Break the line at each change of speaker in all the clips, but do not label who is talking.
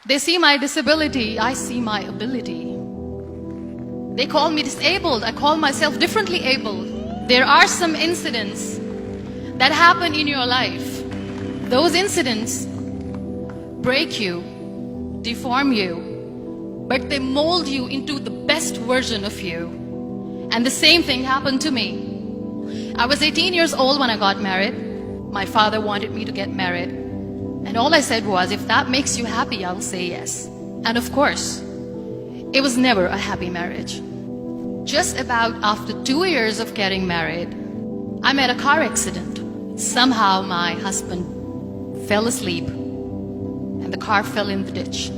They see my disability, I see my ability. They call me disabled, I call myself differently abled. There are some incidents that happen in your life. Those incidents break you, deform you, but they mold you into the best version of you. And the same thing happened to me. I was 18 years old when I got married. My father wanted me to get married. And all I said was, if that makes you happy, I'll say yes. And of course, it was never a happy marriage. Just about after 2 years of getting married, I met a car accident. Somehow my husband fell asleep and the car fell in the ditch.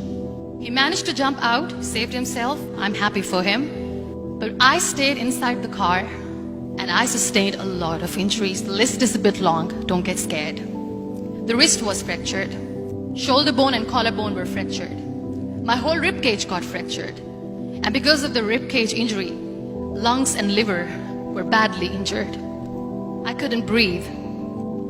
He managed to jump out, saved himself. I'm happy for him. But I stayed inside the car and I sustained a lot of injuries. The list is a bit long, don't get scared. The wrist was fractured. Shoulder bone and collarbone were fractured. My whole rib cage got fractured. And because of the rib cage injury, lungs and liver were badly injured. I couldn't breathe.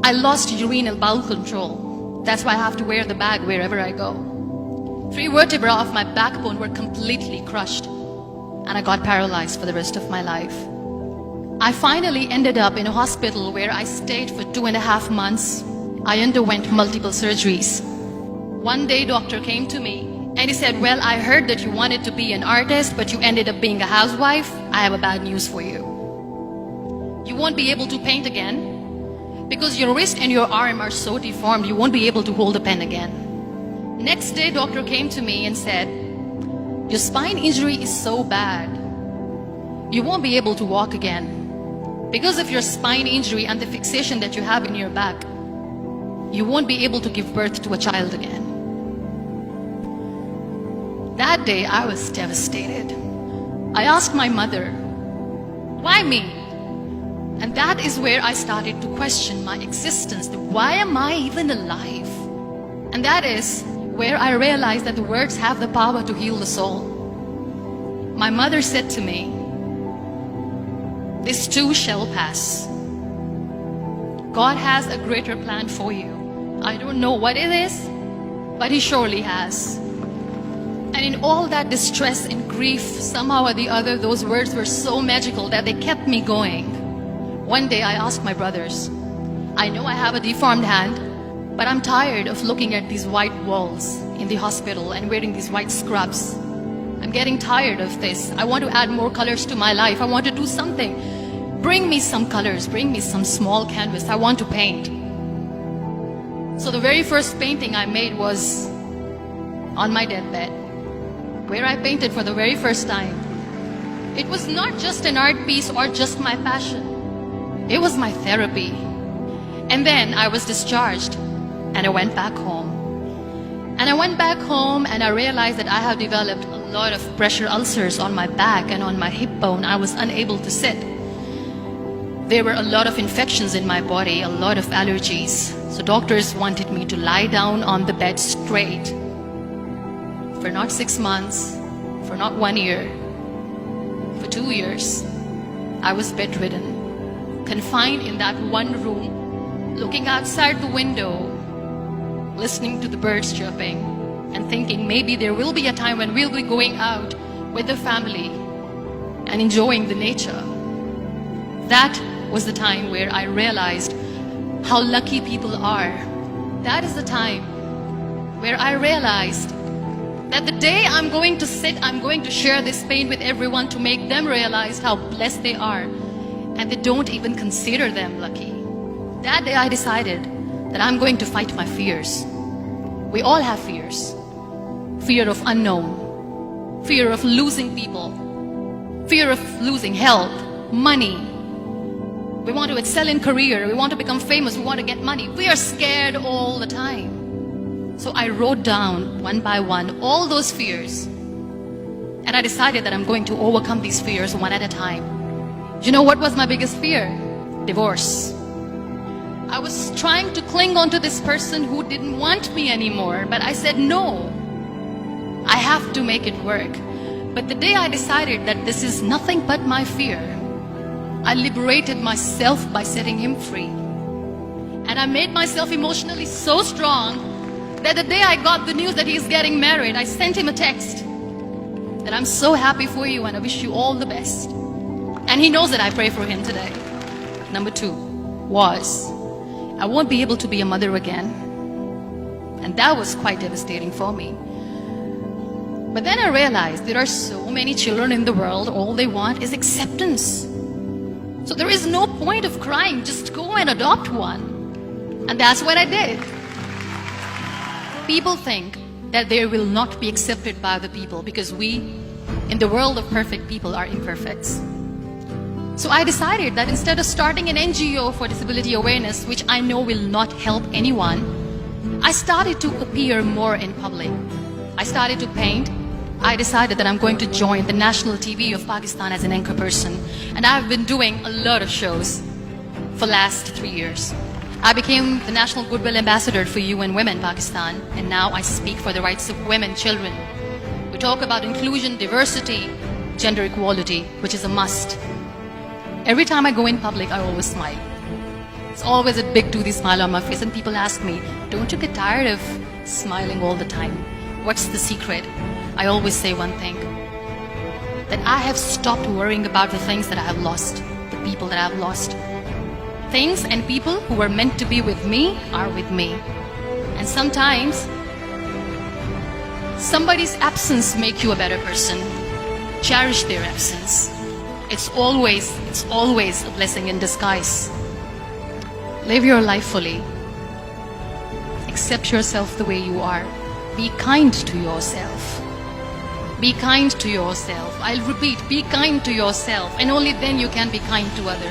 I lost urinary bowel control. That's why I have to wear the bag wherever I go. 3 vertebrae of my backbone were completely crushed. And I got paralyzed for the rest of my life. I finally ended up in a hospital where I stayed for 2.5 months. I underwent multiple surgeries. One day doctor came to me and he said, well, I heard that you wanted to be an artist, but you ended up being a housewife. I have a bad news for you. You won't be able to paint again because your wrist and your arm are so deformed, you won't be able to hold a pen again. Next day, doctor came to me and said, your spine injury is so bad, you won't be able to walk again. Because of your spine injury and the fixation that you have in your back, you won't be able to give birth to a child again. That day, I was devastated. I asked my mother, why me? And that is where I started to question my existence. Why am I even alive? And that is where I realized that the words have the power to heal the soul. My mother said to me, this too shall pass. God has a greater plan for you. I don't know what it is, but He surely has. And in all that distress and grief, somehow or the other, those words were so magical that they kept me going. One day I asked my brothers, I know I have a deformed hand, but I'm tired of looking at these white walls in the hospital and wearing these white scrubs. I'm getting tired of this. I want to add more colors to my life. I want to do something. Bring me some colors, bring me some small canvas. I want to paint. So the very first painting I made was on my deathbed, where I painted for the very first time. It was not just an art piece or just my passion. It was my therapy. And then I was discharged and I went back home. And I went back home and I realized that I have developed a lot of pressure ulcers on my back and on my hip bone. I was unable to sit. There were a lot of infections in my body, a lot of allergies. So doctors wanted me to lie down on the bed straight for not 6 months, for not 1 year, for 2 years. I was bedridden, confined in that one room, looking outside the window, listening to the birds chirping, and thinking maybe there will be a time when we'll be going out with the family and enjoying the nature. That was the time where I realized how lucky people are. That is the time where I realized that the day I'm going to sit, I'm going to share this pain with everyone to make them realize how blessed they are, and they don't even consider them lucky. That day I decided that I'm going to fight my fears. We all have fears. Fear of unknown, fear of losing people, fear of losing health, money. We want to excel in career, we want to become famous, we want to get money. We are scared all the time. So I wrote down one by one all those fears. And I decided that I'm going to overcome these fears one at a time. You know what was my biggest fear? Divorce. I was trying to cling on to this person who didn't want me anymore, but I said no. I have to make it work. But the day I decided that this is nothing but my fear, I liberated myself by setting him free. And I made myself emotionally so strong that the day I got the news that he's getting married, I sent him a text that I'm so happy for you and I wish you all the best. And he knows that I pray for him today. Number 2 was, I won't be able to be a mother again. And that was quite devastating for me. But then I realized there are so many children in the world, all they want is acceptance. So there is no point of crying, just go and adopt one. And that's what I did. People think that they will not be accepted by the people because we, in the world of perfect people, are imperfect. So I decided that instead of starting an NGO for disability awareness, which I know will not help anyone, I started to appear more in public. I started to paint. I decided that I'm going to join the national TV of Pakistan as an anchor person. And I've been doing a lot of shows for the last 3 years. I became the National Goodwill Ambassador for UN Women Pakistan, and now I speak for the rights of women, children. We talk about inclusion, diversity, gender equality, which is a must. Every time I go in public, I always smile. It's always a big toothy smile on my face, and people ask me, don't you get tired of smiling all the time? What's the secret? I always say one thing, that I have stopped worrying about the things that I have lost, the people that I have lost. Things and people who were meant to be with me are with me. And sometimes somebody's absence make you a better person. Cherish their absence. It's always a blessing in disguise. Live your life fully. Accept yourself the way you are. Be kind to yourself. Be kind to yourself. I'll repeat, be kind to yourself, and only then you can be kind to others.